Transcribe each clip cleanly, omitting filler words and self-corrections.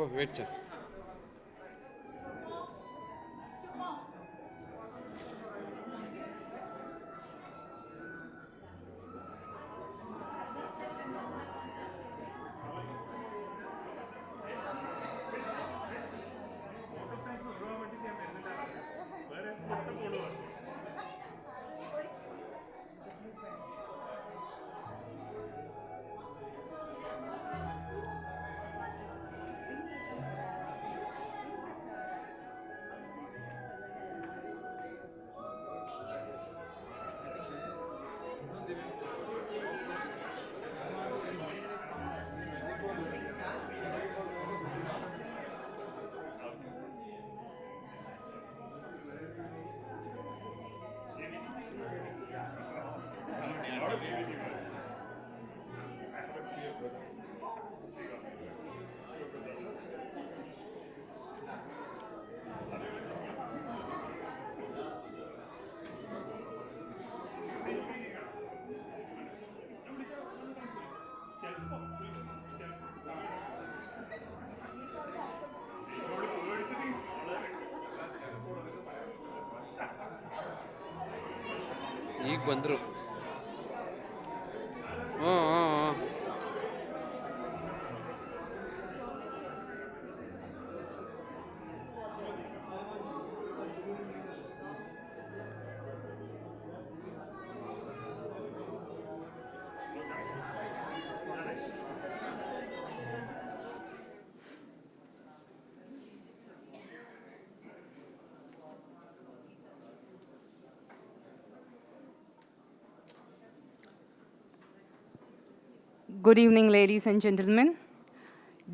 Oh, wait, sir. ಈಗ ಬಂದರು. ಹ್ಞೂ ಹ್ಞೂ ಹ್ಞೂ. Good evening, ladies and gentlemen,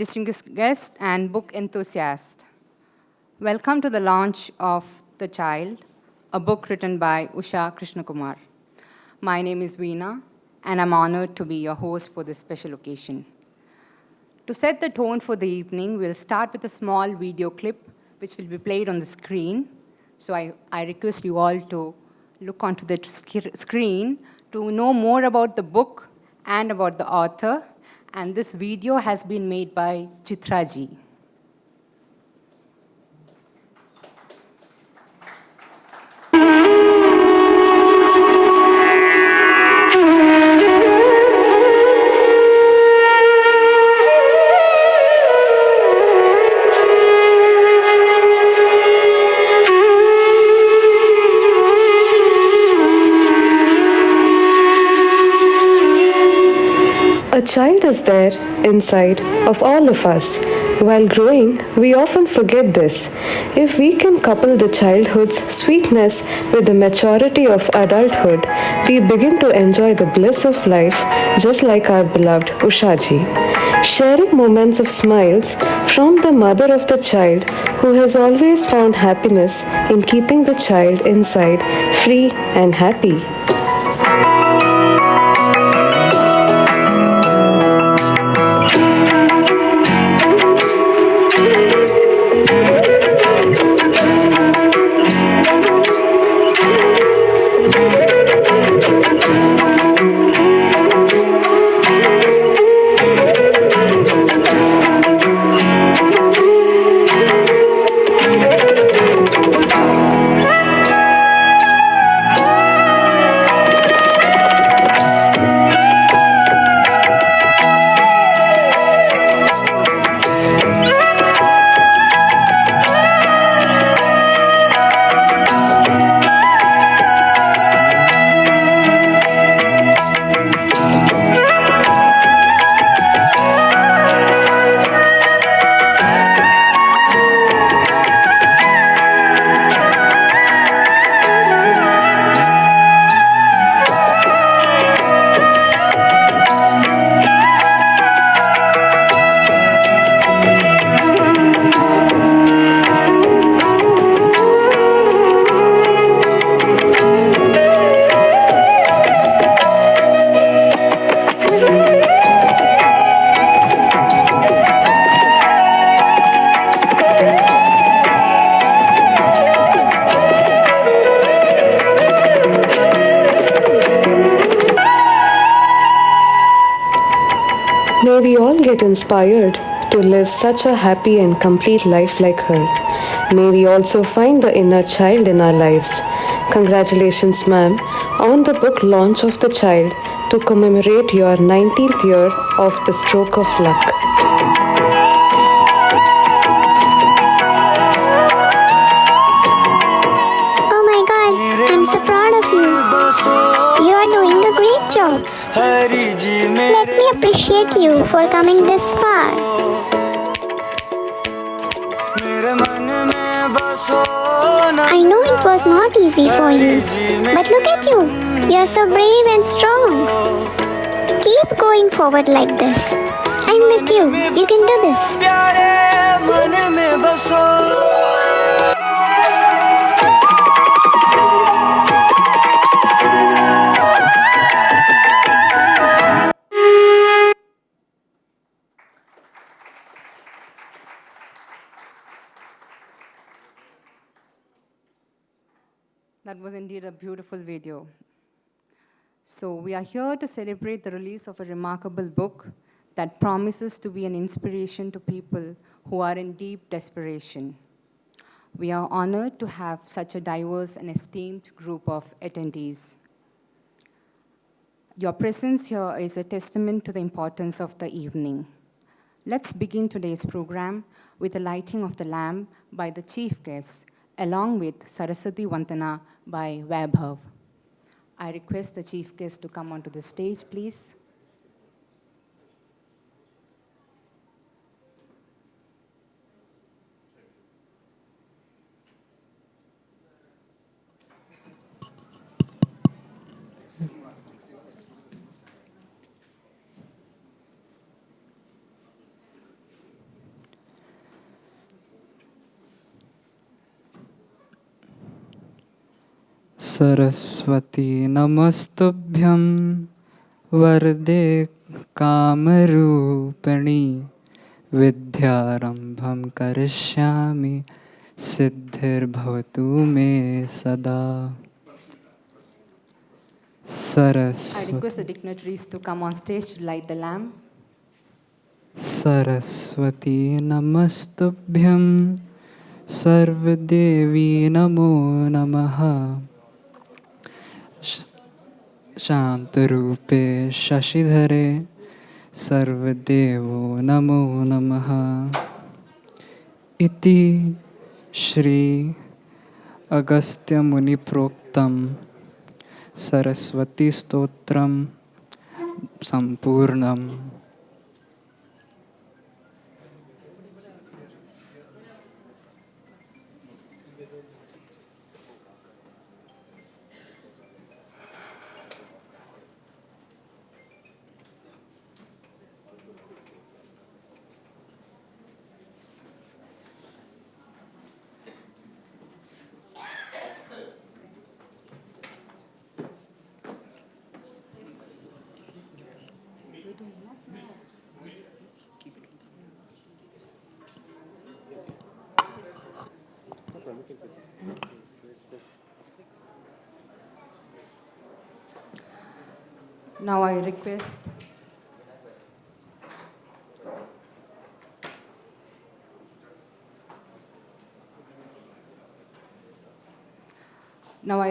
distinguished guests and book enthusiasts. Welcome to the launch of The Child, a book written by Usha Krishna Kumar. My name is Veena, and I'm honored to be your host for this special occasion. To set the tone for the evening, we'll start with a small video clip which will be played on the screen. So I request you all to look onto the screen to know more about the book and about the author. And this video has been made by Chitra ji. A child is there inside of all of us. While growing, we often forget this. If we can couple the childhood's sweetness with the maturity of adulthood, we begin to enjoy the bliss of life just like our beloved Ushaji. Sharing moments of smiles from the mother of the child who has always found happiness in keeping the child inside free and happy. May we all get inspired to live such a happy and complete life like her. May we also find the inner child in our lives. Congratulations, ma'am, on the book launch of The Child to commemorate your 19th year of the stroke of luck. Oh my god, I'm so proud of you. You are doing a great job. Let me appreciate you for coming this far. I know it was not easy for you, but look at you. You are so brave and strong. Keep going forward like this. I'm with you. You can do this. That was indeed a beautiful video. So we are here to celebrate the release of a remarkable book that promises to be an inspiration to people who are in deep desperation. We are honored to have such a diverse and esteemed group of attendees. Your presence here is a testament to the importance of the evening. Let's begin today's program with the lighting of the lamp by the chief guest, along with Saraswati Vandana by Vaibhav. I request the chief guest to come onto the stage, please. Saraswati नमस्तुभ्यं वरदे कामरूपिणी विद्यारम्भं करिष्यामि सिद्धिर्भवतु मे सदा I request the dignitaries to come on stage to light the lamp. Saraswati नमस्तुभ्यं सर्वदेवी नमो नमः शान्तरूपे शशिधरे सर्वदेवो नमो नमः इति श्री अगस्त्यमुनिप्रोक्तं सरस्वती स्तोत्रं सम्पूर्णम्. Now I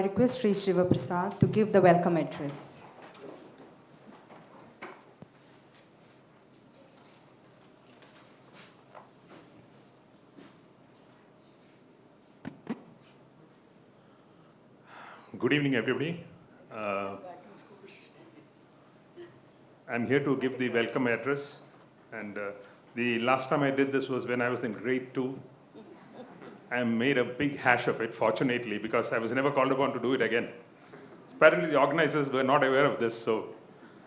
request Sri Shiva Prasad to give the welcome address. Good evening, everybody. I'm here to give the welcome address. And the last time I did this was when I was in grade 2. I made a big hash of it, fortunately, because I was never called upon to do it again. Apparently, the organizers were not aware of this,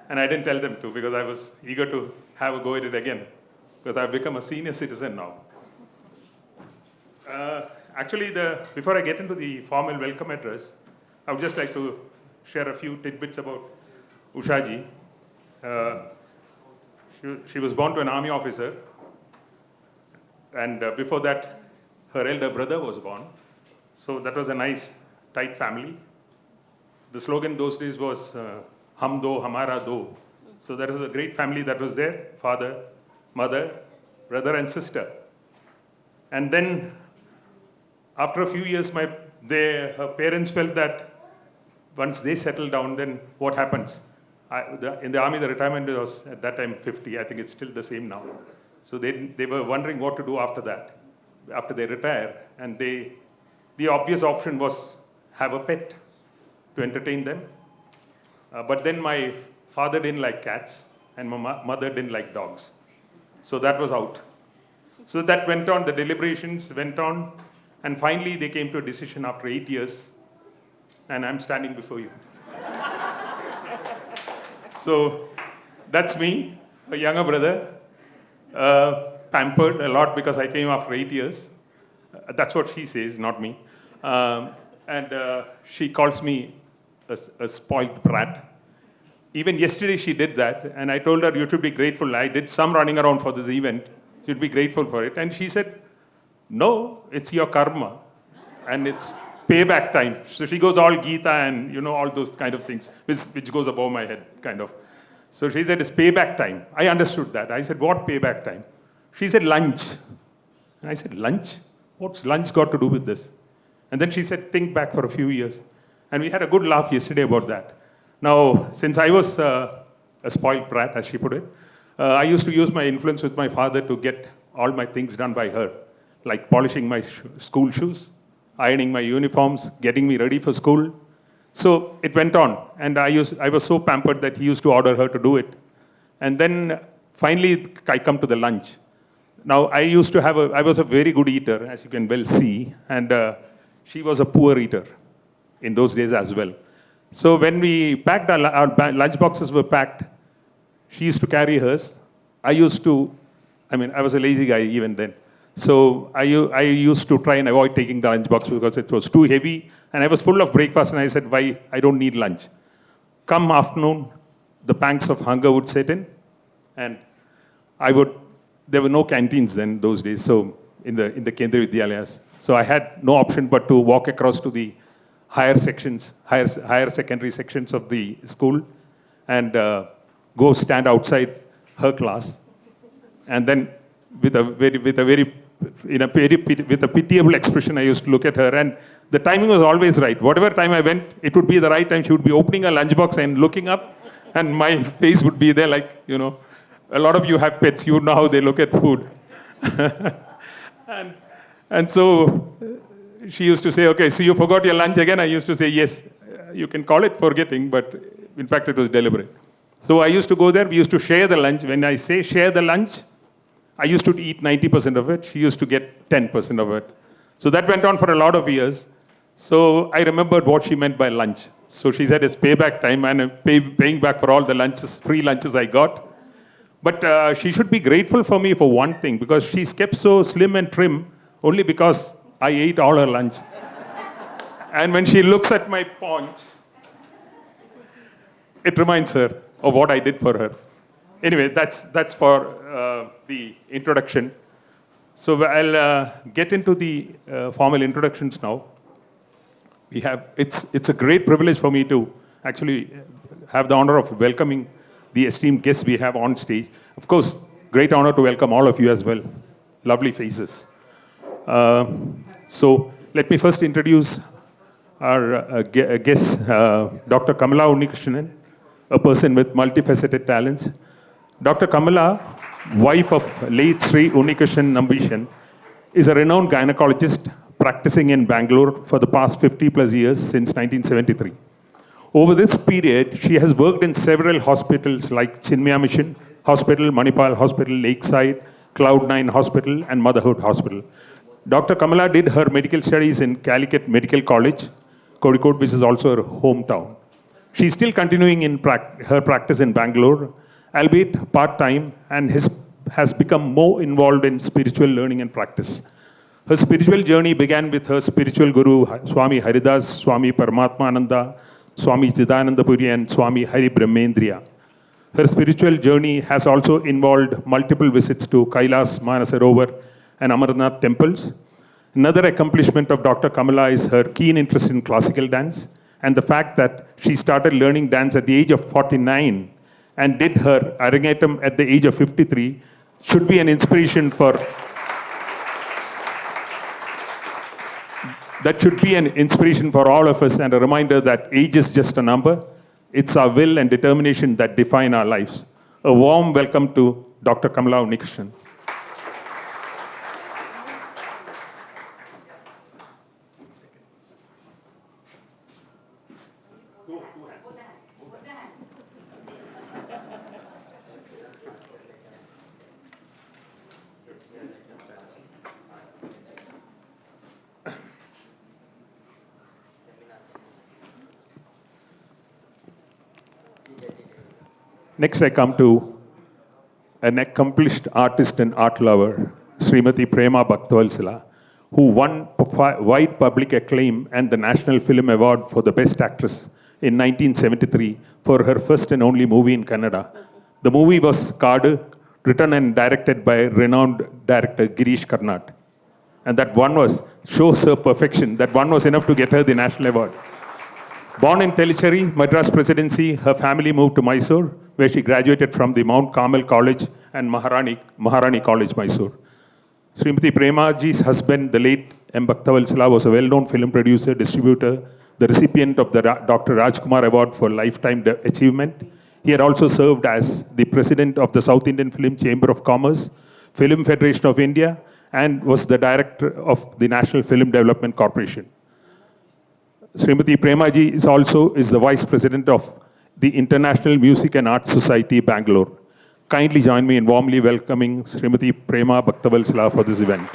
and I didn't tell them to because I was eager to have a go at it again, because I've become a senior citizen now. Actually, before I get into the formal welcome address, I would just like to share a few tidbits about Usha ji. She was born to an army officer, and before that, her elder brother was born. So that was a nice, tight family. The slogan those days was, Hum do, Hamara do. So that was a great family that was there, father, mother, brother and sister. And then, after a few years, her parents felt that once they settle down, then what happens? In the army, the retirement was at that time 50. I think it's still the same now. So they were wondering what to do after that, after they retire. And the obvious option was have a pet to entertain them. But then my father didn't like cats, and my mother didn't like dogs. So that was out. So that went on, the deliberations went on, and finally they came to a decision after 8 years, and I'm standing before you. So that's me, a younger brother, pampered a lot because I came after 8 years. That's what she says, not me. And she calls me a spoiled brat. Even yesterday she did that, and I told her, you should be grateful. I did some running around for this event. You should be grateful for it. And she said, no, it's your karma, and it's payback time. So she goes all Gita and, all those kind of things, which goes above my head, kind of. So she said, it's payback time. I understood that. I said, what payback time? She said, lunch. And I said, lunch? What's lunch got to do with this? And then she said, think back for a few years. And we had a good laugh yesterday about that. Now, since I was a spoiled brat, as she put it, I used to use my influence with my father to get all my things done by her, like polishing my school shoes, ironing my uniforms, getting me ready for school. So it went on, and I was so pampered that he used to order her to do it. And then finally, I come to the lunch. Now, I was a very good eater, as you can well see, and she was a poor eater in those days as well. So when we packed our lunch boxes were packed, she used to carry hers. I was a lazy guy even then. So I used to try and avoid taking the lunchbox because it was too heavy. And I was full of breakfast, and I said, why? I don't need lunch. Come afternoon, the pangs of hunger would set in. And there were no canteens then, those days, so in the Kendriya Vidyalayas. So I had no option but to walk across to the higher secondary sections of the school and go stand outside her class. And then with a pitiable expression, I used to look at her, and the timing was always right. Whatever time I went, it would be the right time. She would be opening a lunchbox and looking up, and my face would be there like, a lot of you have pets, you know how they look at food. and so she used to say, okay, so you forgot your lunch again? I used to say, yes, you can call it forgetting, but in fact it was deliberate. So I used to go there, we used to share the lunch. When I say share the lunch, I used to eat 90% of it. She used to get 10% of it. So that went on for a lot of years. So I remembered what she meant by lunch. So she said it's payback time, and I'm paying back for all the free lunches I got. But she should be grateful for me for one thing, because she's kept so slim and trim only because I ate all her lunch. And when she looks at my paunch, it reminds her of what I did for her. Anyway, that's for the introduction. So I'll get into the formal introductions now. It's a great privilege for me to actually have the honor of welcoming the esteemed guests we have on stage. Of course, great honor to welcome all of you as well. Lovely faces. So let me first introduce our guest, Dr. Kamala Unnikrishnan, a person with multifaceted talents. Dr. Kamala, wife of late Sri Unnikrishnan Nambishan, is a renowned gynecologist practicing in Banglore for the past 50 plus years since 1973. Over this period, she has worked in several hospitals like Chinmaya Mission Hospital, Manipal Hospital, Lakeside, Cloud9 Hospital, and Motherhood Hospital. Dr. Kamala did her medical studies in Calicut Medical College, Kozhikode, which is also her hometown. She's still continuing in her practice in Bangalore, albeit part-time, and has become more involved in spiritual learning and practice. Her spiritual journey began with her spiritual guru, Swami Haridas, Swami Paramatmananda, Swami Chidananda Puri, and Swami Hari Brahmendriya. Her spiritual journey has also involved multiple visits to Kailas, Manasarovar, and Amarnath temples. Another accomplishment of Dr. Kamala is her keen interest in classical dance, and the fact that she started learning dance at the age of 49 and did her Arangetam at the age of 53 should be an inspiration for all of us and a reminder that age is just a number. It's our will and determination that define our lives. A warm welcome to Dr. Kamala Krishna. Next, I come to an accomplished artist and art lover, Srimati Prema Bhaktawalsala, who won wide public acclaim and the National Film Award for the Best Actress in 1973 for her first and only movie in Kannada. The movie was Kaadu, written and directed by renowned director Girish Karnad. And that one shows her perfection. That one was enough to get her the national award. Born in Tellicherry, Madras Presidency, her family moved to Mysore, where she graduated from the Mount Carmel College and Maharani College, Mysore. Srimati Premaji's husband, the late M. Bhaktawalsala, was a well-known film producer, distributor, the recipient of the Dr. Rajkumar Award for Lifetime Achievement. He had also served as the president of the South Indian Film Chamber of Commerce, Film Federation of India, and was the director of the National Film Development Corporation. Srimati Premaji is the vice president of the International Music and Arts Society, Banglore. Kindly join me in warmly welcoming Srimati Prema Bhaktawalsala for this event.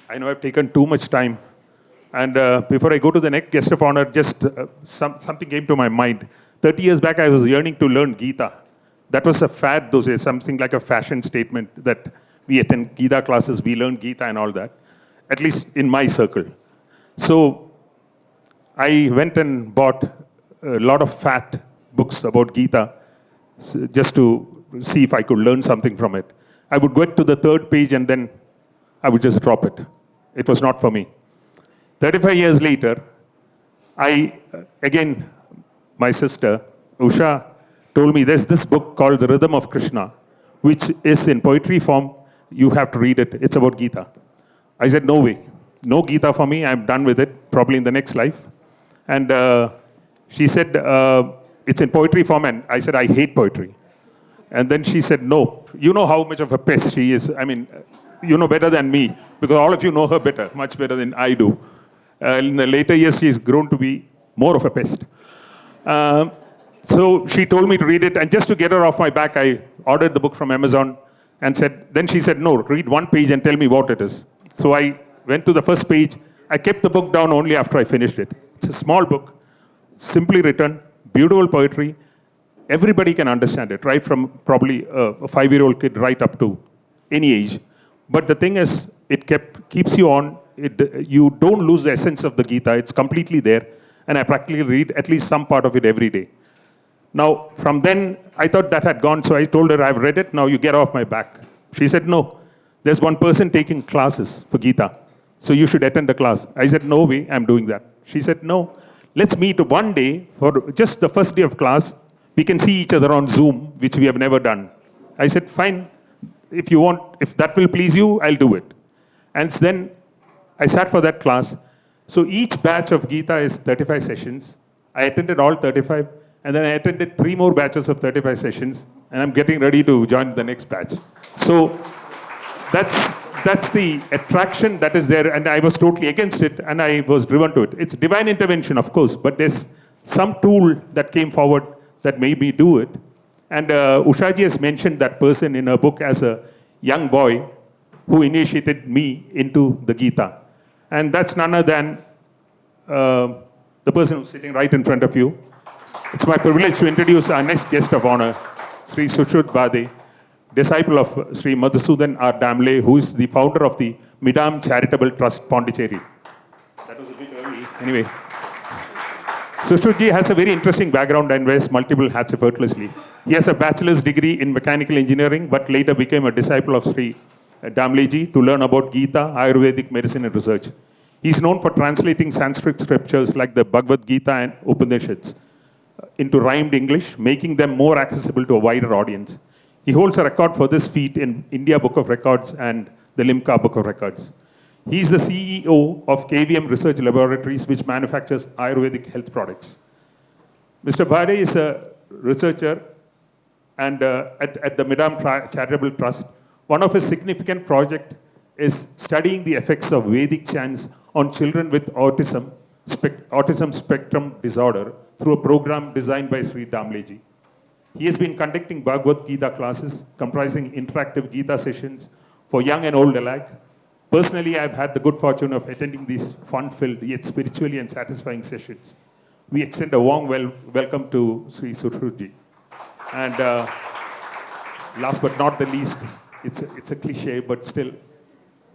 I know I've taken too much time. And before I go to the next guest of honor, just something came to my mind. 30 years back, I was yearning to learn Gita. That was a fad those days, something like a fashion statement that we attend Gita classes, we learn Gita and all that, at least in my circle. So I went and bought a lot of fat books about Gita just to see if I could learn something from it. I would get to the third page and then I would just drop it. It was not for me. 35 years later, my sister, Usha, told me there's this book called The Rhythm of Krishna, which is in poetry form. You have to read it. It's about Gita. I said, no way. No Gita for me. I'm done with it, probably in the next life. And she said, it's in poetry form. And I said, I hate poetry. And then she said, no. You know how much of a pest she is. I mean, you know better than me, because all of you know her better, much better than I do. In the later years, she's grown to be more of a pest. So she told me to read it, and just to get her off my back, I ordered the book from Amazon and then she said, no, read one page and tell me what it is. So I went to the first page. I kept the book down only after I finished it. It's a small book, simply written, beautiful poetry. Everybody can understand it, right from probably a 5-year-old kid right up to any age. But the thing is, it keeps you on. You don't lose the essence of the Gita. It's completely there. And I practically read at least some part of it every day. Now, from then, I thought that had gone, so I told her, I've read it, now you get off my back. She said, no, there's one person taking classes for Gita, so you should attend the class. I said, no way, I'm doing that. She said, no, let's meet one day for just the first day of class. We can see each other on Zoom, which we have never done. I said, fine, if you want, if that will please you, I'll do it. And then I sat for that class. So each batch of Gita is 35 sessions. I attended all 35. And then I attended 3 more batches of 35 sessions, and I'm getting ready to join the next batch. So that's the attraction that is there, and I was totally against it, and I was driven to it. It's divine intervention, of course, but there's some tool that came forward that made me do it. And Ushaji has mentioned that person in her book as a young boy who initiated me into the Gita. And that's none other than the person who's sitting right in front of you. It's my privilege to introduce our next guest of honor, Sri Sushruth Bade, disciple of Sri Madhusudan R. Damle, who is the founder of the Midam Charitable Trust, Pondicherry. That was a bit early. Anyway. Sushruthji has a very interesting background and wears multiple hats effortlessly. He has a bachelor's degree in mechanical engineering, but later became a disciple of Sri Damleji to learn about Gita, Ayurvedic medicine and research. He's known for translating Sanskrit scriptures like the Bhagavad Gita and Upanishads into rhymed English, making them more accessible to a wider audience. He holds a record for this feat in India Book of Records and the Limca Book of Records. He is the CEO of KVM Research Laboratories, which manufactures Ayurvedic health products. Mr. Bhade is a researcher and at the Midam Charitable Trust. One of his significant projects is studying the effects of Vedic chants on children with autism spectrum disorder through a program designed by Sri Damleji. He has been conducting Bhagavad Gita classes comprising interactive Gita sessions for young and old alike. Personally, I've had the good fortune of attending these fun-filled yet spiritually and satisfying sessions. We extend a warm welcome to Sri Surhuji. And last but not the least, it's a cliche, but still,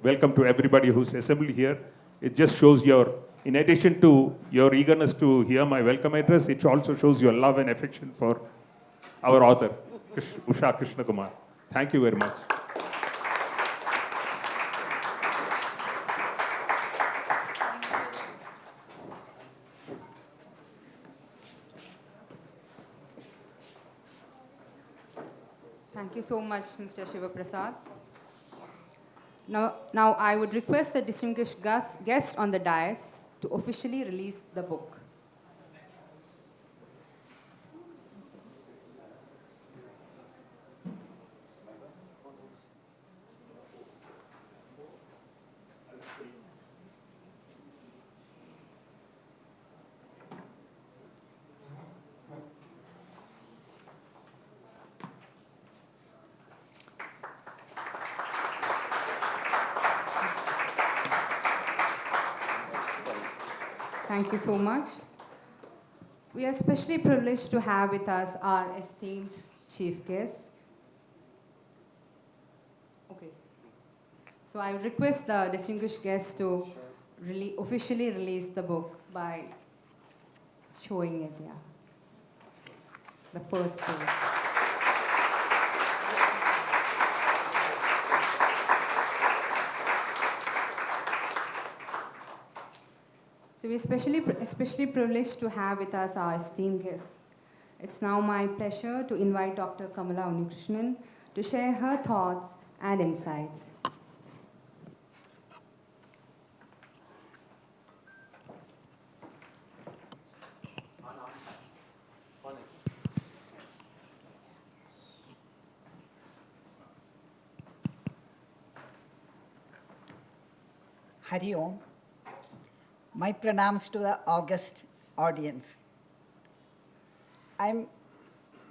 welcome to everybody who's assembled here. It just shows in addition to your eagerness to hear my welcome address, it also shows your love and affection for our author, Usha Krishna Kumar. Thank you very much. Thank you so much, Mr. Shiva Prasad. Now I would request the distinguished guest on the dais to officially release the book. Thank you so much. We are especially privileged to have with us our esteemed chief guest. Okay. So I request the distinguished guest to officially release the book by showing it, yeah. The first page. So we're especially privileged to have with us our esteemed guests. It's now my pleasure to invite Dr. Kamala Unnikrishnan to share her thoughts and insights. Hari Om. My pranams to the august audience. I'm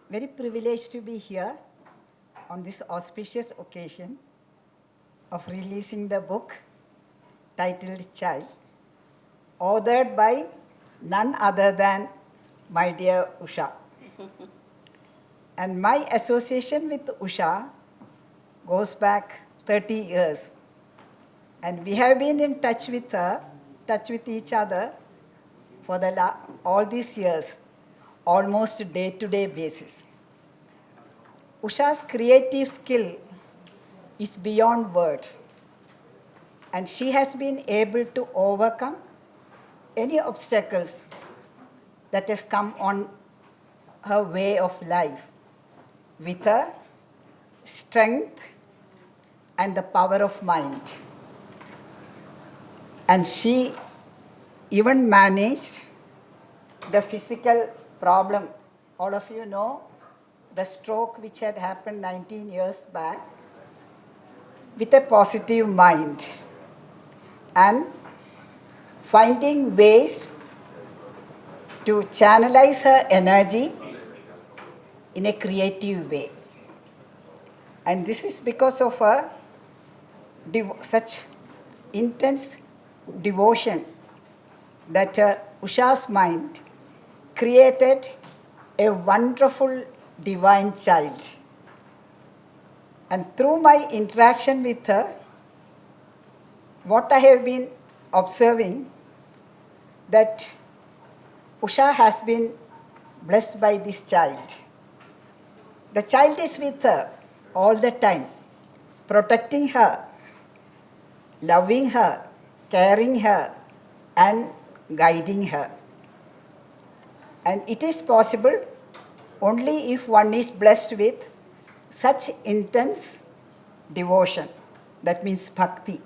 very privileged to be here on this auspicious occasion of releasing the book titled Child, authored by none other than my dear Usha. And my association with Usha goes back 30 years. And we have been in touch with each other for all these years, almost day-to-day basis. Usha's creative skill is beyond words, and she has been able to overcome any obstacles that has come on her way of life with her strength and the power of mind. And she even managed the physical problem. All of you know the stroke which had happened 19 years back with a positive mind and finding ways to channelize her energy in a creative way. And this is because of her such intense devotion that Usha's mind created a wonderful divine child. And through my interaction with her, what I have been observing, that Usha has been blessed by this child. The child is with her all the time, protecting her loving her, caring her, and guiding her. And it is possible only if one is blessed with such intense devotion. That means bhakti.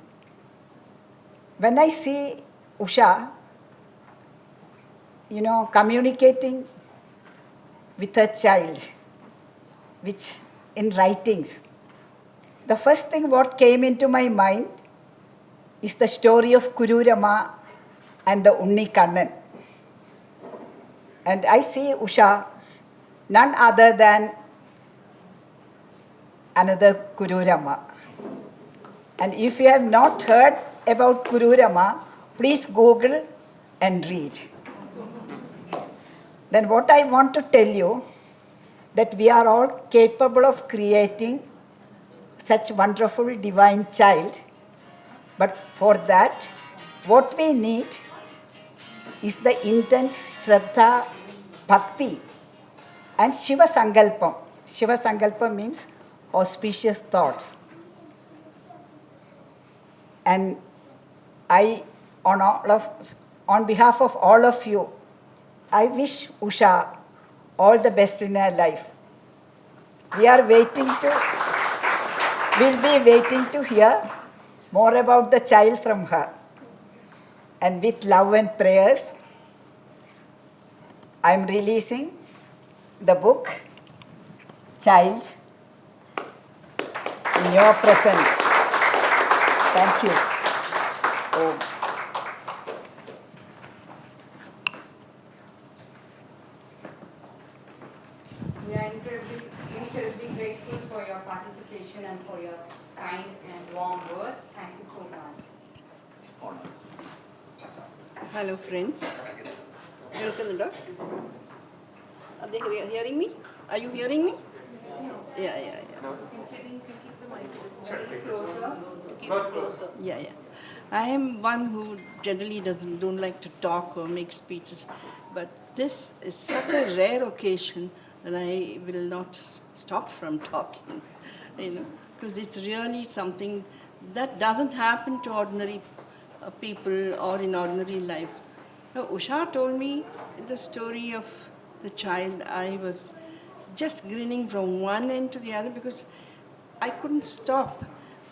When I see Usha, communicating with her child, which in writings, the first thing what came into my mind is the story of Kururama and the Unni Kannan. And I see Usha none other than another Kururama. And if you have not heard about Kururama, please Google and read. Then what I want to tell you, that we are all capable of creating such wonderful divine child. But for that, what we need is the intense Shraddha, Bhakti, and Shiva Sankalpam. Shiva Sankalpam means auspicious thoughts. And I, on behalf of all of you, I wish Usha all the best in her life. We'll be waiting to hear more about the child from her. And with love and prayers, I'm releasing the book, Child, in your presence. Thank you. Om. We are incredibly grateful for your participation and for your kind and warm words. Thank you so much. Hello, friends. Are they hearing me? Are you hearing me? Yeah. Yeah. I am one who generally don't like to talk or make speeches, but this is such a rare occasion that I will not stop from talking, because it's really something that doesn't happen to ordinary people or in ordinary life. Now, Usha told me the story of the child. I was just grinning from one end to the other because I couldn't stop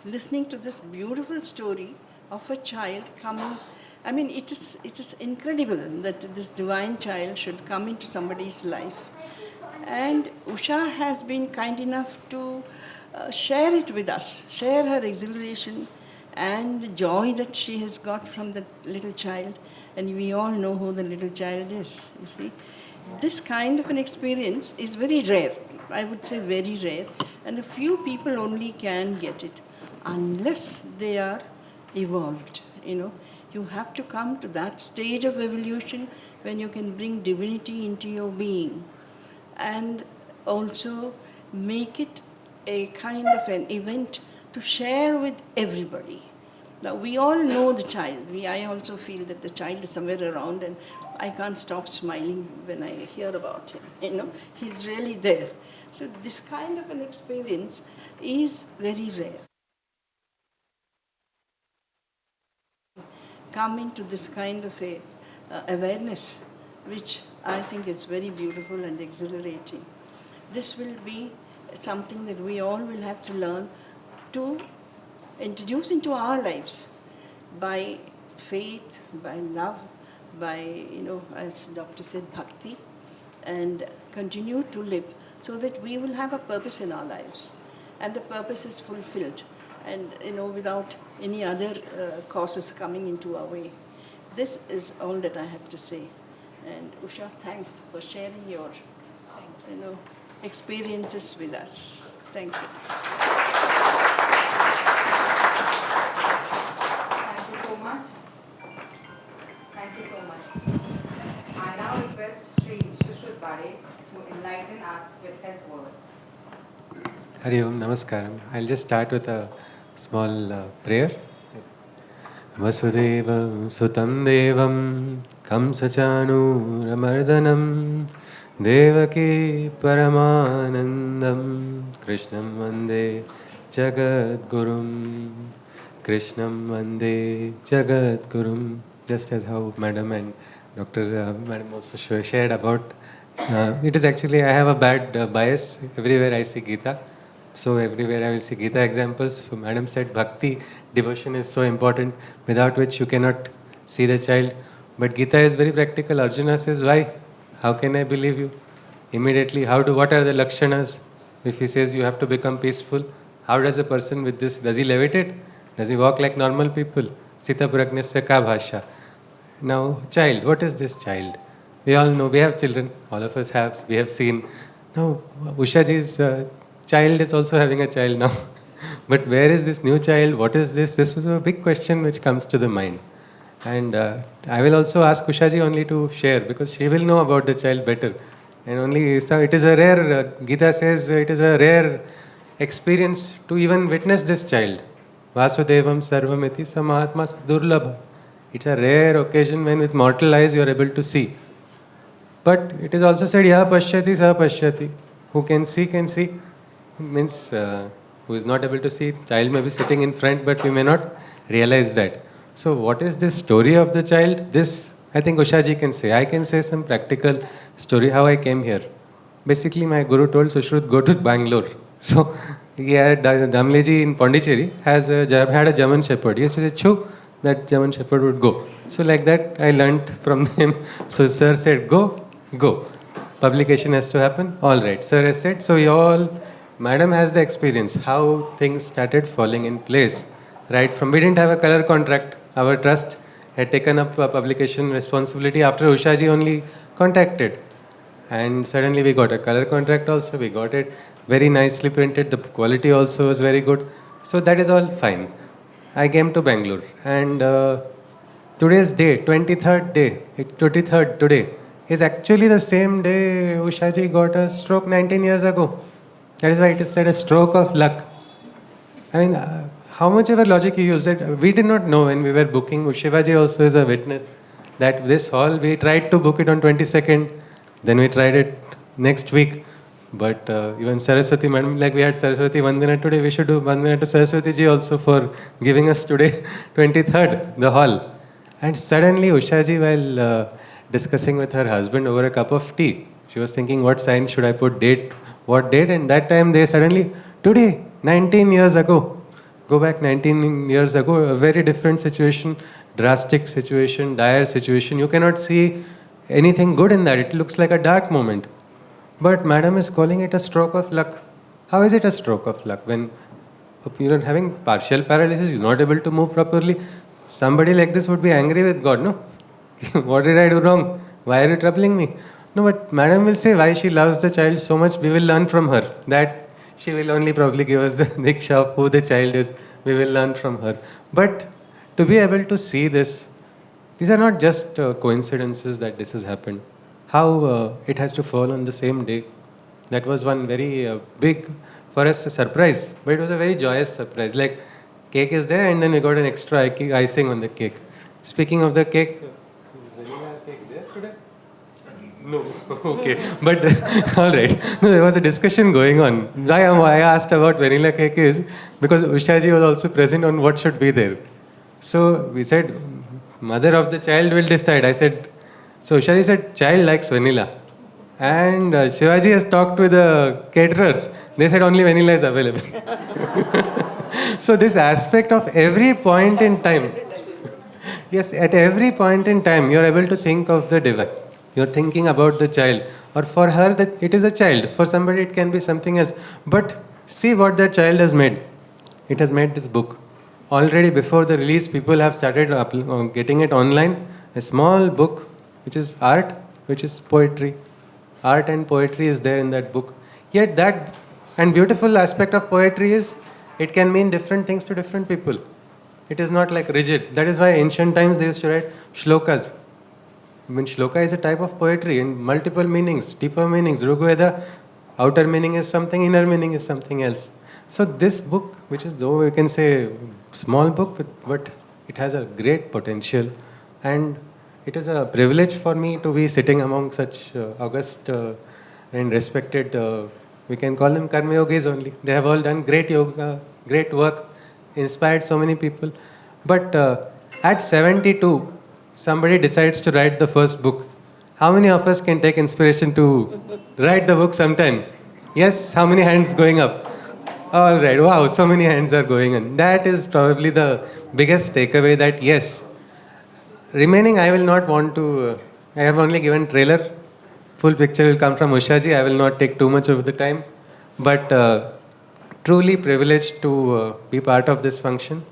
listening to this beautiful story of a child coming. I mean, it is incredible that this divine child should come into somebody's life. And Usha has been kind enough to share it with us, share her exhilaration and the joy that she has got from the little child. And we all know who the little child is, you see. This kind of an experience is very rare. I would say very rare. And a few people only can get it, unless they are evolved, You have to come to that stage of evolution when you can bring divinity into your being and also make it a kind of an event to share with everybody. Now, we all know the child. I also feel that the child is somewhere around, and I can't stop smiling when I hear about him. He's really there. So this kind of an experience is very rare. Come into this kind of a awareness, which I think is very beautiful and exhilarating. This will be something that we all will have to learn to introduce into our lives by faith, by love, by, as Doctor said, bhakti, and continue to live so that we will have a purpose in our lives. And the purpose is fulfilled and, without any other causes coming into our way. This is all that I have to say. And Usha, thanks for sharing your, experiences with us. Thank you. Thank you so much. I now request Sri Shushruth Bade to enlighten us with his words. Hari Om, Namaskaram. I'll just start with a small prayer. Vasudevam Sutam Devam Kamsachanuramardanam Devaki Paramanandam Krishnam Vande Jagadgurum Krishnam Vande Jagat Gurum. Just as how Madam and Dr. Madam also shared about. It is actually, I have a bad bias. Everywhere I see Gita. So everywhere I will see Gita examples. So Madam said Bhakti, devotion is so important, without which you cannot see the child. But Gita is very practical. Arjuna says, why? How can I believe you? Immediately, what are the lakshanas? If he says you have to become peaceful, how does a person with this, does he levitate? Does he walk like normal people? Sita pragnasya ka bhasha. Now, child, what is this child? We all know, we have children, all of us have, we have seen. Now, Ushaji's child is also having a child now. But where is this new child? What is this? This was a big question which comes to the mind. And I will also ask Ushaji only to share, because she will know about the child better. And only, so it is a rare, Gita says, it is a rare experience to even witness this child. Vasudevam sarvamiti sa mahatma durlabha. It's a rare occasion when with mortal eyes you are able to see. But it is also said, ya pashyati sa pashyati. Who can see, means who is not able to see. Child may be sitting in front, but we may not realize that. So what is this story of the child? This, I think Ushaji can say. I can say some practical story how I came here. Basically, my guru told Sushrut, go to Banglore. So he had Damleji in Pondicherry had a German Shepherd. He used to say, Chu, that German Shepherd would go. So like that, I learnt from him. So sir said, go. Publication has to happen. All right. Sir has said, so Madam has the experience, how things started falling in place. Right from, we didn't have a color contract. Our trust had taken up a publication responsibility after Ushaji only contacted. And suddenly we got a color contract also. We got it very nicely printed. The quality also was very good. So that is all fine. I came to Bangalore. And today's day, 23rd today, is actually the same day Ushaji got a stroke 19 years ago. That is why it is said a stroke of luck. I mean, how much ever logic you use it, we did not know when we were booking. Shivaji also is a witness that this hall, we tried to book it on 22nd, then we tried it next week. But even Saraswati Madam, like we had Saraswati Vandana today, we should do Vandana to Saraswati ji also for giving us today 23rd, the hall. And suddenly Ushaji, while discussing with her husband over a cup of tea, she was thinking, what sign should I put, date, what date? And that time they suddenly, today, 19 years ago, go back 19 years ago, a very different situation, drastic situation, dire situation. You cannot see anything good in that. It looks like a dark moment. But Madam is calling it a stroke of luck. How is it a stroke of luck? When you are having partial paralysis, you are not able to move properly, somebody like this would be angry with God, no? What did I do wrong? Why are you troubling me? No, but Madam will say why she loves the child so much. We will learn from her. That she will only probably give us the diksha of who the child is. We will learn from her. But to be able to see this, these are not just coincidences that this has happened. How it has to fall on the same day. That was one very big, for us, a surprise. But it was a very joyous surprise. Like, cake is there and then we got an extra icing on the cake. Speaking of the cake, is vanilla cake there today? No, okay. But, all right. No, there was a discussion going on. Why I asked about vanilla cake is because Ushaji was also present on what should be there. So we said, mother of the child will decide. I said, so Ushaji said, child likes vanilla. And Shivaji has talked with the caterers. They said only vanilla is available. So this aspect of every point in time, yes, at every point in time, you are able to think of the divine. You are thinking about the child. Or for her, that it is a child. For somebody, it can be something else. But see what that child has made. It has made this book. Already before the release, people have started getting it online. A small book, which is art, which is poetry. Art and poetry is there in that book. Yet that and beautiful aspect of poetry is it can mean different things to different people. It is not like rigid. That is why ancient times they used to write shlokas. I mean, shloka is a type of poetry in multiple meanings, deeper meanings. Rigveda, outer meaning is something, inner meaning is something else. So this book, which is though we can say small book, but it has a great potential, and it is a privilege for me to be sitting among such august and respected, we can call them karma yogis only. They have all done great yoga, great work. inspired so many people. But at 72, somebody decides to write the first book. How many of us can take inspiration to write the book sometime? Yes, how many hands going up? All right, wow, so many hands are going on. That is probably the biggest takeaway, that yes, remaining I will not want to, I have only given trailer. Full picture will come from Usha ji. I will not take too much of the time. But truly privileged to be part of this function.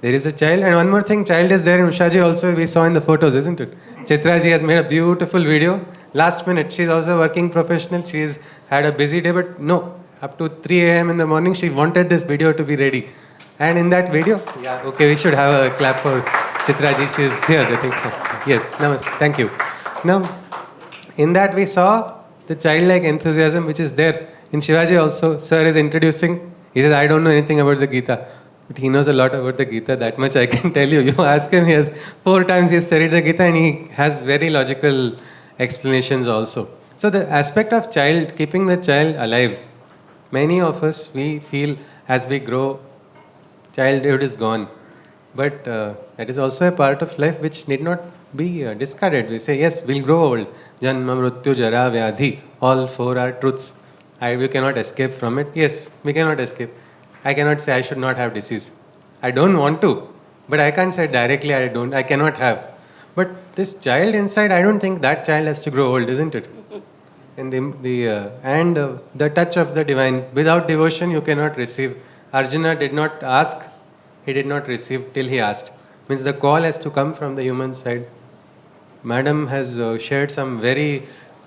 There is a child, and one more thing, child is there in Usha ji also, we saw in the photos, isn't it? Chitra ji has made a beautiful video. Last minute, she's also a working professional. She's had a busy day, but no, up to 3 a.m. in the morning, she wanted this video to be ready. And in that video, yeah, okay, we should have a clap for Chitra ji. She's here, I think. Yes, namaste. Thank you. Now, in that we saw the childlike enthusiasm which is there. In Shivaji also, sir is introducing. He says, I don't know anything about the Gita. But he knows a lot about the Gita, that much I can tell you. You ask him, he has 4 times he has studied the Gita and he has very logical explanations also. So the aspect of child, keeping the child alive, many of us, we feel as we grow, childhood is gone. But that is also a part of life which need not be discarded. We say, yes, we'll grow old. Janma, Mrityu, Jara, Vyadhi, all 4 are truths. We cannot escape from it. Yes, we cannot escape. I cannot say I should not have disease. I don't want to, but I can't say directly I cannot have. But this child inside, I don't think that child has to grow old, isn't it? And the touch of the divine. Without devotion, you cannot receive. Arjuna did not ask, he did not receive till he asked. Means the call has to come from the human side. Madam has shared some very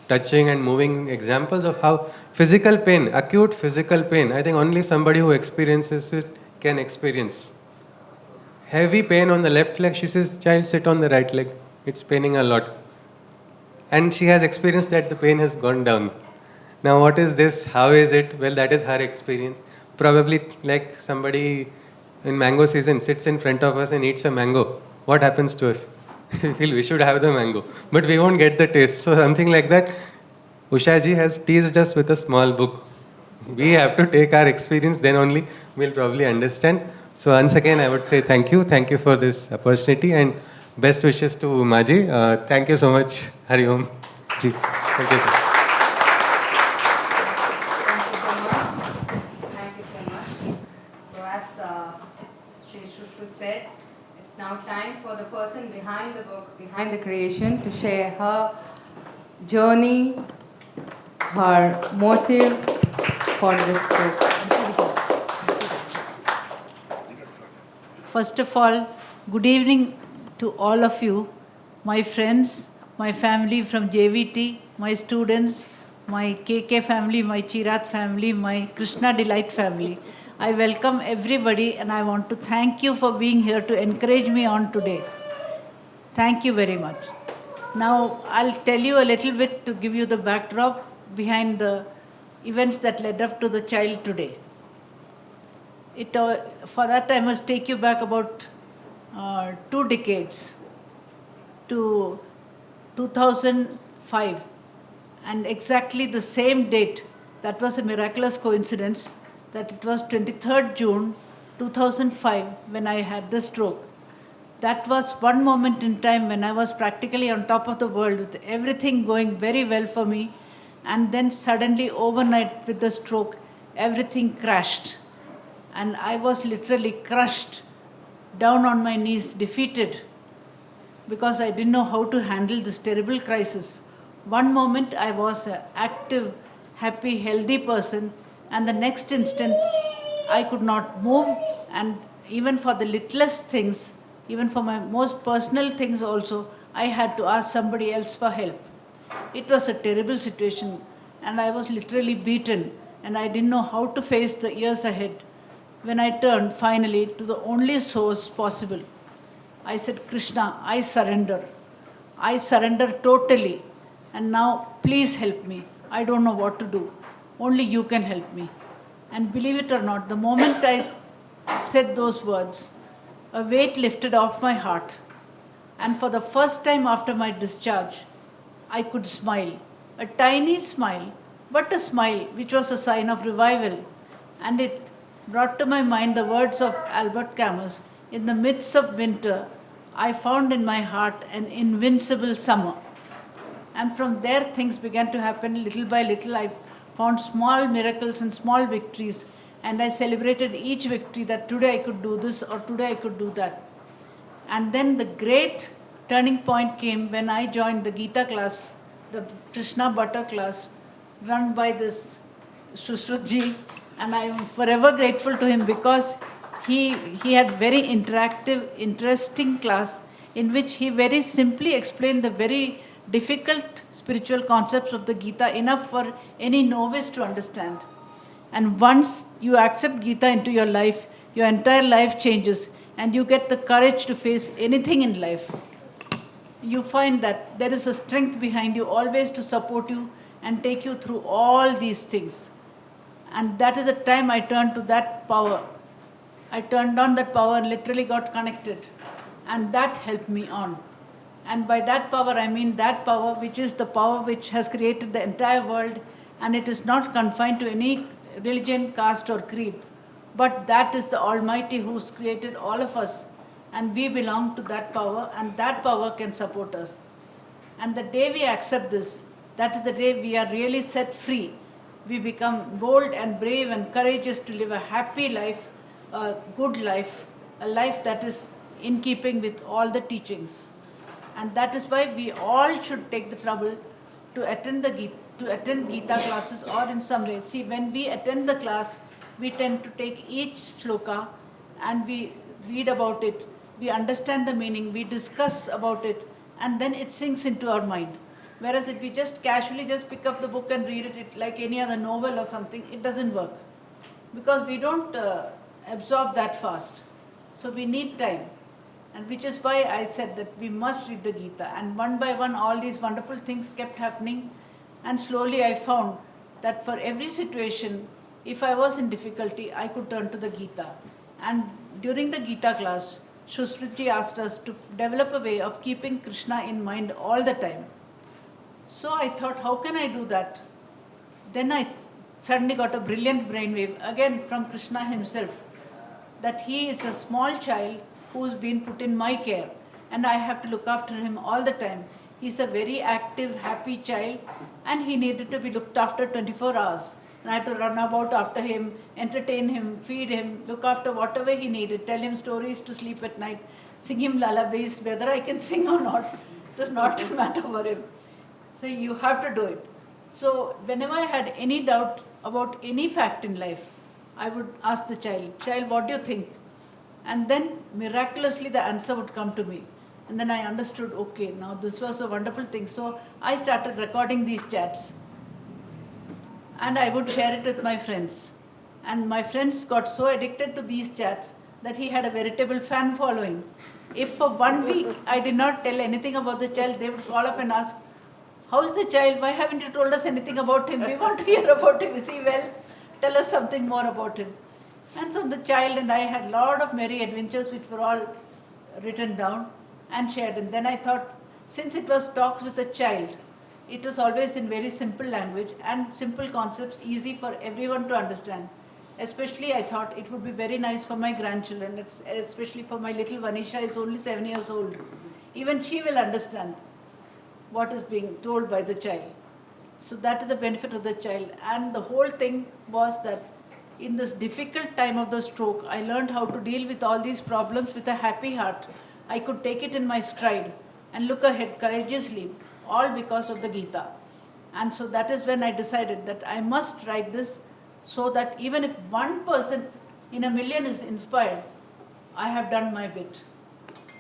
touching and moving examples of how physical pain, acute physical pain, I think only somebody who experiences it can experience. Heavy pain on the left leg, she says, child, sit on the right leg. It's paining a lot. And she has experienced that the pain has gone down. Now what is this? How is it? Well, that is her experience. Probably like somebody in mango season sits in front of us and eats a mango. What happens to us? We feel we should have the mango, but we won't get the taste. So something like that. Usha ji has teased us with a small book. We have to take our experience, then only we'll probably understand. So once again, I would say thank you. Thank you for this opportunity and best wishes to Maji. Thank you so much, Hari Om ji. Thank you, sir. Thank you so much. So as Sri Shushruth said, it's now time for the person behind the book, behind the creation, to share her journey, her motive for this book. First of all, good evening to all of you, my friends, my family from JVT, my students, my KK family, my Chirat family, my Krishna Delight family. I welcome everybody and I want to thank you for being here to encourage me on today. Thank you very much. Now, I'll tell you a little bit to give you the backdrop behind the events that led up to the child today. For that, I must take you back about 2 decades to 2005, and exactly the same date. That was a miraculous coincidence that it was 23rd June 2005 when I had the stroke. That was one moment in time when I was practically on top of the world with everything going very well for me, and then suddenly overnight with the stroke, everything crashed. And I was literally crushed, down on my knees, defeated, because I didn't know how to handle this terrible crisis. One moment I was an active, happy, healthy person, and the next instant I could not move, and even for the littlest things, even for my most personal things also, I had to ask somebody else for help. It was a terrible situation, and I was literally beaten, and I didn't know how to face the years ahead. When I turned finally to the only source possible, I said, Krishna, I surrender. I surrender totally. And now, please help me. I don't know what to do. Only you can help me. And believe it or not, the moment I said those words, a weight lifted off my heart. And for the first time after my discharge, I could smile. A tiny smile, but a smile which was a sign of revival. And it brought to my mind the words of Albert Camus, "In the midst of winter, I found in my heart an invincible summer." And from there, things began to happen little by little. I found small miracles and small victories, and I celebrated each victory that today I could do this or today I could do that. And then the great turning point came when I joined the Gita class, the Krishna Butter class, run by this Shushrutji, and I am forever grateful to him because he had very interactive, interesting class in which he very simply explained the very difficult spiritual concepts of the Gita enough for any novice to understand. And once you accept Gita into your life, your entire life changes and you get the courage to face anything in life. You find that there is a strength behind you always to support you and take you through all these things. And that is the time I turned to that power. I turned on that power, literally got connected. And that helped me on. And by that power, I mean that power which is the power which has created the entire world, and it is not confined to any religion, caste or creed. But that is the Almighty who's created all of us, and we belong to that power, and that power can support us. And the day we accept this, that is the day we are really set free. We become bold and brave and courageous to live a happy life, a good life, a life that is in keeping with all the teachings. And that is why we all should take the trouble to attend Gita classes or in some way. See, when we attend the class, we tend to take each sloka and we read about it, we understand the meaning, we discuss about it, and then it sinks into our mind. Whereas if we just casually just pick up the book and read it like any other novel or something, it doesn't work. Because we don't absorb that fast. So we need time. And which is why I said that we must read the Gita. And one by one, all these wonderful things kept happening. And slowly I found that for every situation, if I was in difficulty, I could turn to the Gita. And during the Gita class, Shushrutji asked us to develop a way of keeping Krishna in mind all the time. So I thought, how can I do that? Then I suddenly got a brilliant brainwave, again from Krishna himself, that he is a small child who's been put in my care, and I have to look after him all the time. He's a very active, happy child, and he needed to be looked after 24 hours. And I had to run about after him, entertain him, feed him, look after whatever he needed, tell him stories to sleep at night, sing him lullabies, whether I can sing or not, it does not matter for him. So you have to do it. So whenever I had any doubt about any fact in life, I would ask the child, what do you think? And then miraculously the answer would come to me. And then I understood, okay, now this was a wonderful thing. So I started recording these chats. And I would share it with my friends. And my friends got so addicted to these chats that he had a veritable fan following. If for 1 week I did not tell anything about the child, they would call up and ask, how is the child? Why haven't you told us anything about him? We want to hear about him. Is he well? Tell us something more about him. And so the child and I had a lot of merry adventures which were all written down and shared. And then I thought, since it was talks with a child, it was always in very simple language and simple concepts, easy for everyone to understand. Especially I thought it would be very nice for my grandchildren, especially for my little Vanisha, is only 7 years old. Even she will understand what is being told by the child. So that is the benefit of the child. And the whole thing was that in this difficult time of the stroke, I learned how to deal with all these problems with a happy heart. I could take it in my stride and look ahead courageously, all because of the Gita. And so that is when I decided that I must write this so that even if one person in a million is inspired, I have done my bit.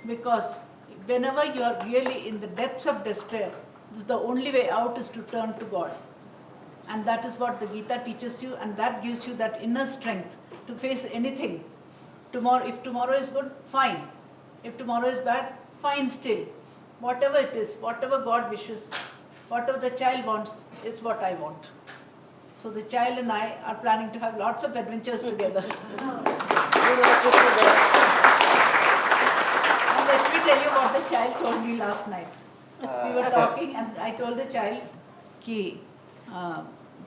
Because whenever you are really in the depths of despair, this is the only way out is to turn to God. And that is what the Gita teaches you, and that gives you that inner strength to face anything. Tomorrow, if tomorrow is good, fine. If tomorrow is bad, fine still. Whatever it is, whatever God wishes, whatever the child wants is what I want. So the child and I are planning to have lots of adventures together. And let me tell you what the child told me last night. We were talking and I told the child,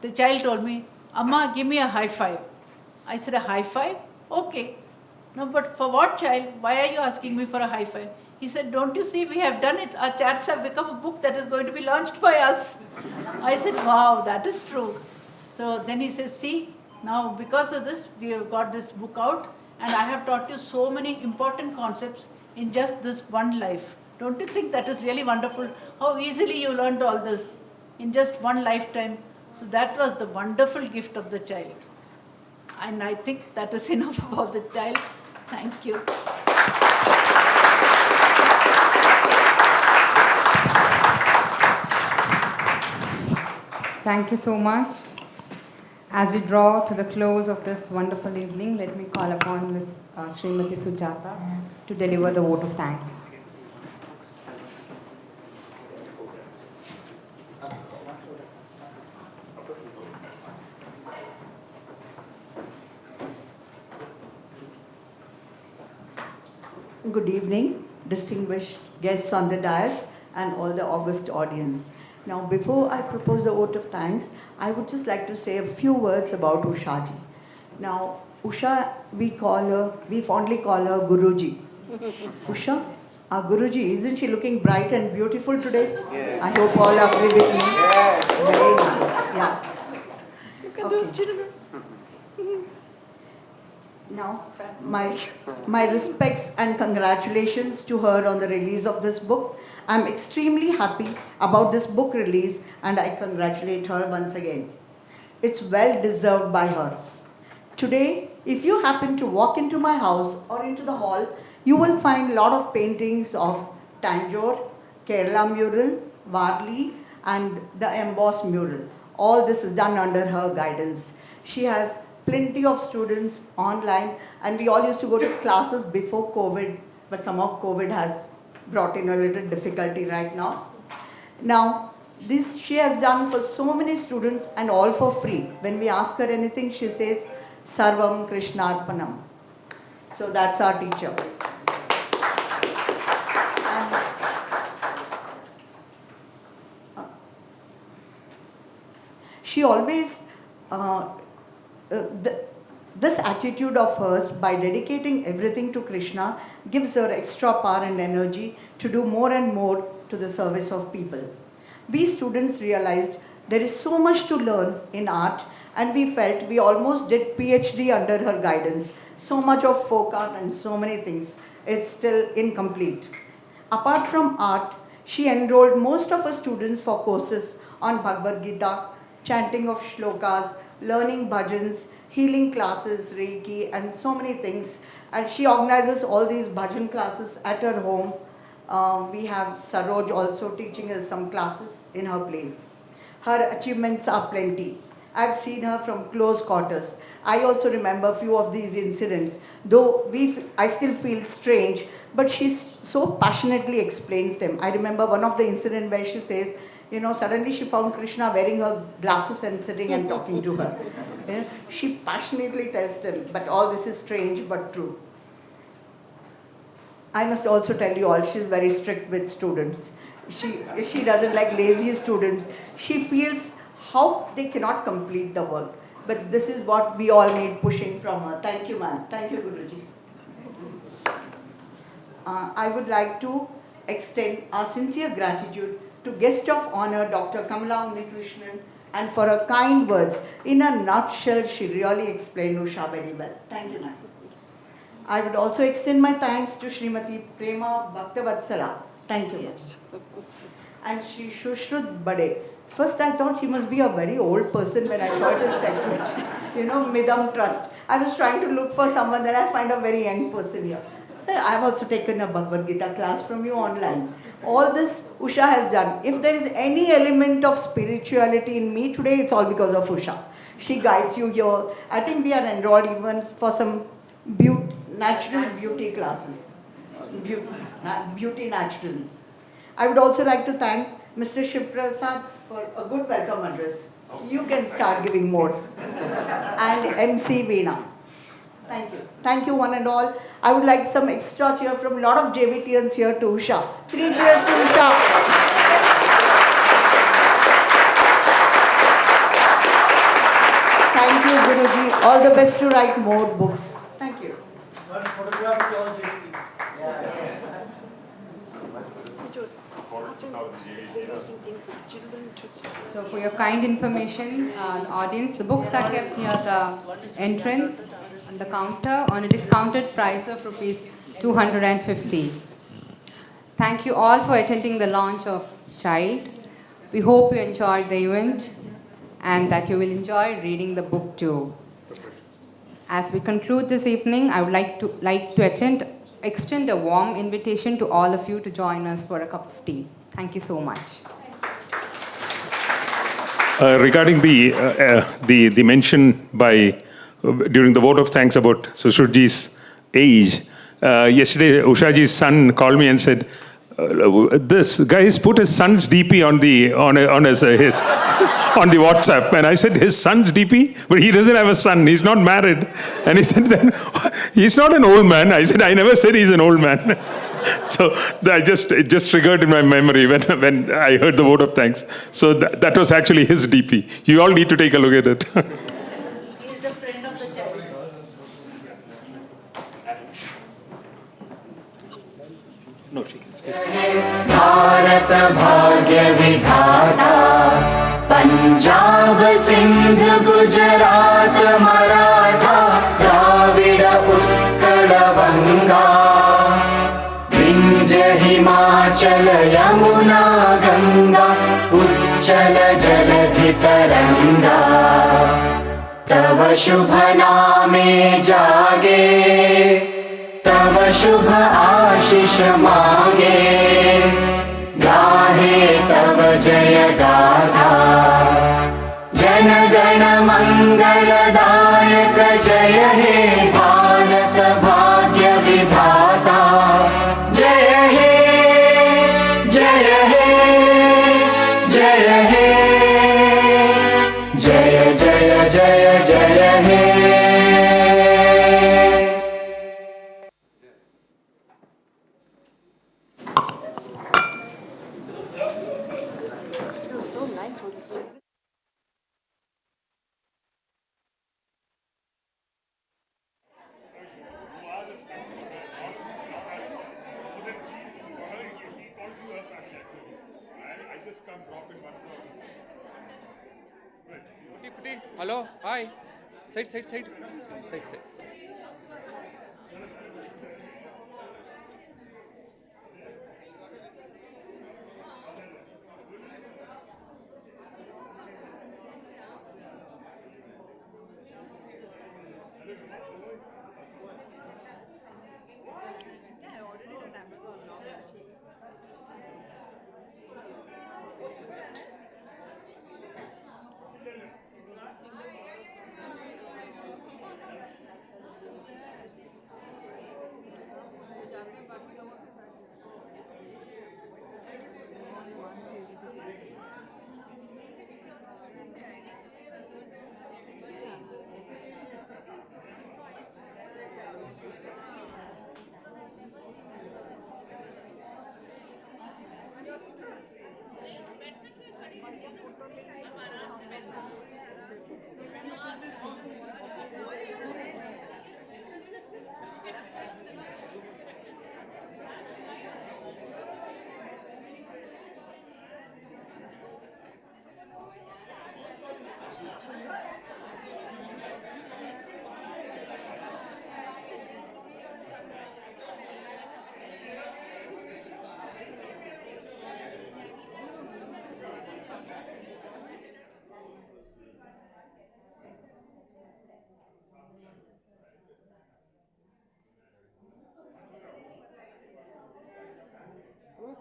the child told me, Amma, give me a high five. I said, a high five? Okay. No, but for what child? Why are you asking me for a high five? He said, don't you see, we have done it. Our chats have become a book that is going to be launched by us. I said, wow, that is true. So then he says, see, now because of this, we have got this book out, and I have taught you so many important concepts in just this one life. Don't you think that is really wonderful? How easily you learned all this in just one lifetime. So that was the wonderful gift of the child. And I think that is enough about the child. Thank you. Thank you so much. As we draw to the close of this wonderful evening, let me call upon Ms. Srimati Sujata to deliver the vote of thanks. Good evening, distinguished guests on the dais and all the august audience. Now, before I propose the vote of thanks, I would just like to say a few words about Usha ji. Now, Usha, we fondly call her Guruji. Usha, our Guruji, isn't she looking bright and beautiful today? Yes. I hope all agree with me. Yes. Very nice. Yeah. Look at those children. Now, my respects and congratulations to her on the release of this book. I'm extremely happy about this book release, and I congratulate her once again. It's well deserved by her. Today, if you happen to walk into my house or into the hall, you will find a lot of paintings of Tanjore, Kerala mural, Varli, and the embossed mural. All this is done under her guidance. She has plenty of students online, and we all used to go to classes before COVID, but somehow COVID has brought in a little difficulty right now. Now, this she has done for so many students and all for free. When we ask her anything, she says, Sarvam Krishnarpanam. So that's our teacher. She always this attitude of hers, by dedicating everything to Krishna, gives her extra power and energy to do more and more to the service of people. We students realized there is so much to learn in art, and we felt we almost did PhD under her guidance. So much of folk art and so many things. It's still incomplete. Apart from art, she enrolled most of her students for courses on Bhagavad Gita, chanting of shlokas, learning bhajans, healing classes, Reiki, and so many things. And she organizes all these bhajan classes at her home. We have Saroj also teaching us some classes in her place. Her achievements are plenty. I've seen her from close quarters. I also remember a few of these incidents, though I still feel strange, but she so passionately explains them. I remember one of the incidents where she says, suddenly she found Krishna wearing her glasses and sitting and talking to her. She passionately tells them, but all this is strange but true. I must also tell you all, she's very strict with students. She doesn't like lazy students. She feels how they cannot complete the work. But this is what we all need pushing from her. Thank you, ma'am. Thank you, Guruji. I would like to extend our sincere gratitude to guest of honor, Dr. Kamala Krishnan, and for her kind words. In a nutshell, she really explained Usha very well. Thank you, ma'am. I would also extend my thanks to Srimati Prema Bhaktavatsala. Thank you. And Shri Shushrut Bade. First, I thought he must be a very old person when I saw his secretary. Midam Trust. I was trying to look for someone, then I find a very young person here. Sir, I have also taken a Bhagavad Gita class from you online. All this Usha has done. If there is any element of spirituality in me today, it's all because of Usha. She guides you here. I think we are enrolled even for some natural beauty classes. Beauty naturally. I would also like to thank Mr. Shiv Prasad for a good welcome address. You can start giving more. And MC Veena. Thank you. Thank you one and all. I would like some extra cheer from a lot of JVTians here to Usha. 3 cheers to Usha. Thank you, Guruji. all the best to write more books. Thank you. So for your kind information, audience, the books are kept near the entrance on the counter on a discounted price of rupees 250. Thank you all for attending the launch of Child. We hope you enjoyed the event and that you will enjoy reading the book too. As we conclude this evening, I would like to extend a warm invitation to all of you to join us for a cup of tea. Thank you so much. Regarding the mention by during the vote of thanks about Sushruji's age, yesterday Ushaji's son called me and said, "This guy has put his son's DP on his on the WhatsApp," and I said, "His son's DP? But he doesn't have a son. He's not married." And he said, "Then he's not an old man." I said, "I never said he's an old man." So it just triggered in my memory when I heard the vote of thanks. So that was actually his DP. You all need to take a look at it. He is the friend of the child. No, she can skip. Bharat भाग्य विधाता पंजाब सिंध गुजरात मराठा द्राविड उत्कल बंगा विंध्य हिमाचल यमुना गंगा उच्चल जलधि तरंगा तव शुभ नामे जागे तव शुभ आशीष मांगे गाहे तव जय गाथा जन गण मंगलदायक जय हे भारत भाग्य विधाता जय हे जय हे जय हे जय जय जय जय हे Hello, hi. Side.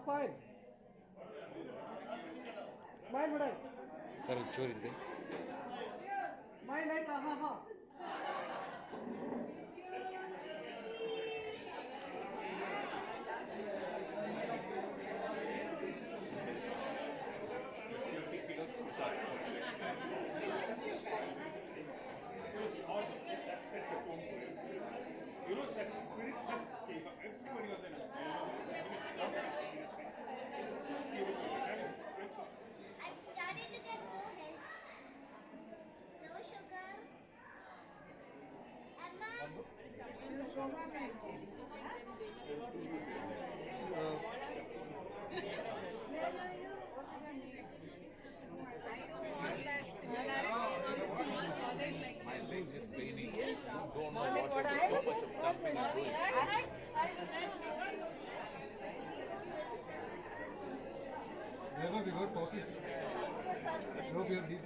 Smile. Smile, madam. Sir, chori. Smile like ha. Never we got pockets. No beer deal.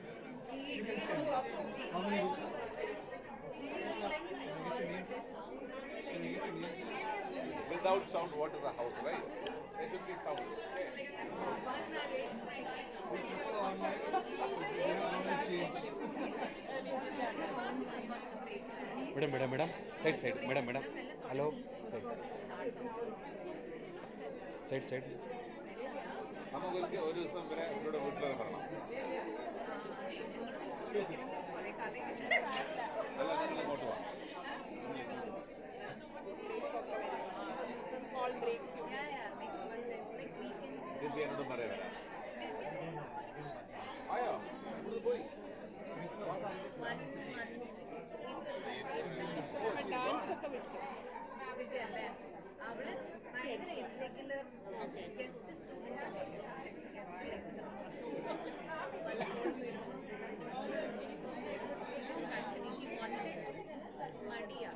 How many books? Without sound, what is a house, right? There should be sound. Madam. Side. Madam. Hello. Side. നമുക്കൊക്കെ ഒരു ദിവസം വരെ ഇവിടെ വീട്ടിലൊക്കെ പറയണം അല്ല നിങ്ങൾ ഇങ്ങോട്ട് പോവാം ദിവ്യ എന്നോടും പറയാൻ ആയോ പോയി അവള് ഭയങ്കര irregular guest student guest lecture മടിയാ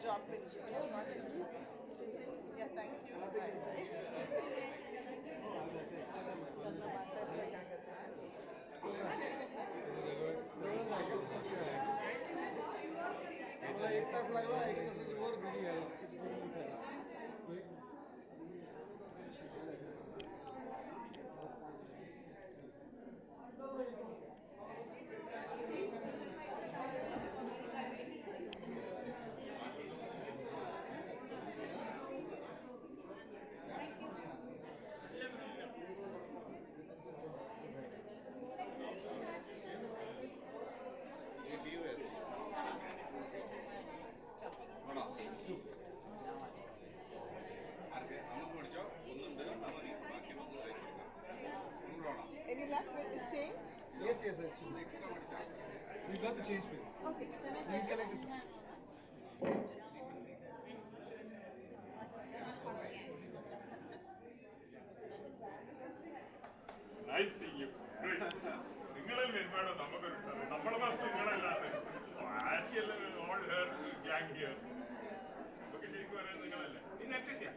Drop it. Yeah, thank you. एक तास लागला एक तासाच्या वर घरी गेला Any luck with the change? Yes, we got the change for you. Okay, can I You take collect it? it. Nice seeing you. Great. നിങ്ങളിൽ വരുമ്പോഴോ നമുക്കൊരു ഇഷ്ടം നമ്മളെ മസ്ത് നിങ്ങളല്ലാതെ all her gang here. നമുക്ക് ശരിക്കും പറയുന്നത് നിങ്ങളല്ലേ നീ നെറ്റിയാ ഞാൻ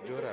ಜೋರ